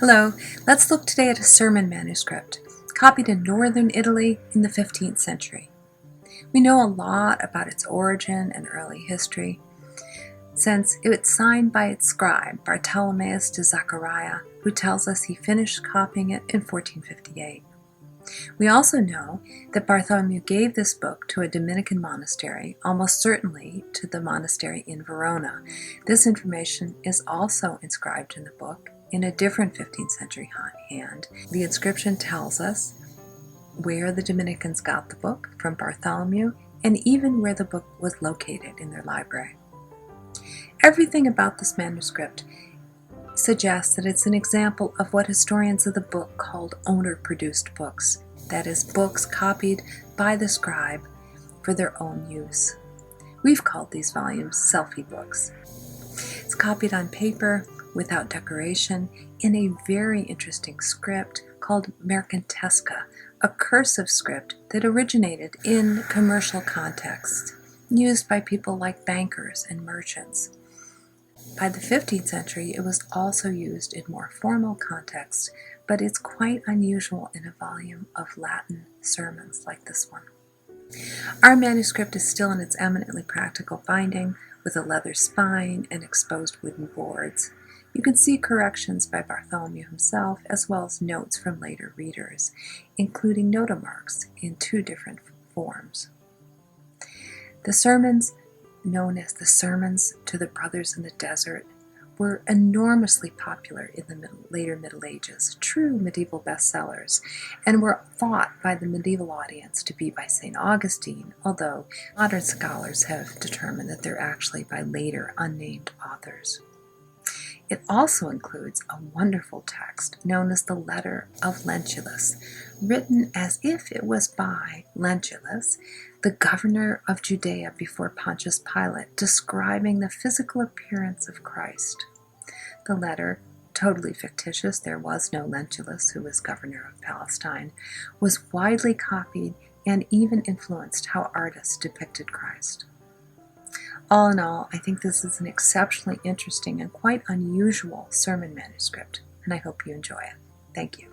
Hello, let's look today at a sermon manuscript, copied in northern Italy in the 15th century. We know a lot about its origin and early history, since it was signed by its scribe, Bartolomeus de Zachariah, who tells us he finished copying it in 1458. We also know that Bartholomew gave this book to a Dominican monastery, almost certainly to the monastery in Verona. This information is also inscribed in the book in a different 15th century hand. The inscription tells us where the Dominicans got the book from Bartholomew and even where the book was located in their library. Everything about this manuscript suggests that it's an example of what historians of the book called owner-produced books, that is, books copied by the scribe for their own use. We've called these volumes selfie books. It's copied on paper without decoration in a very interesting script called mercantesca, a cursive script that originated in commercial context, used by people like bankers and merchants. By the 15th century, it was also used in more formal context, but it's quite unusual in a volume of Latin sermons like this one. Our manuscript is still in its eminently practical binding, with a leather spine and exposed wooden boards. You can see corrections by Bartholomew himself, as well as notes from later readers, including notomarks in two different forms. The sermons, known as the Sermons to the Brothers in the Desert, were enormously popular in the later Middle Ages, true medieval bestsellers, and were thought by the medieval audience to be by St. Augustine, although modern scholars have determined that they're actually by later unnamed authors. It also includes a wonderful text known as the Letter of Lentulus, written as if it was by Lentulus, the governor of Judea before Pontius Pilate, describing the physical appearance of Christ. The letter, totally fictitious, there was no Lentulus who was governor of Palestine, was widely copied and even influenced how artists depicted Christ. All in all, I think this is an exceptionally interesting and quite unusual sermon manuscript, and I hope you enjoy it. Thank you.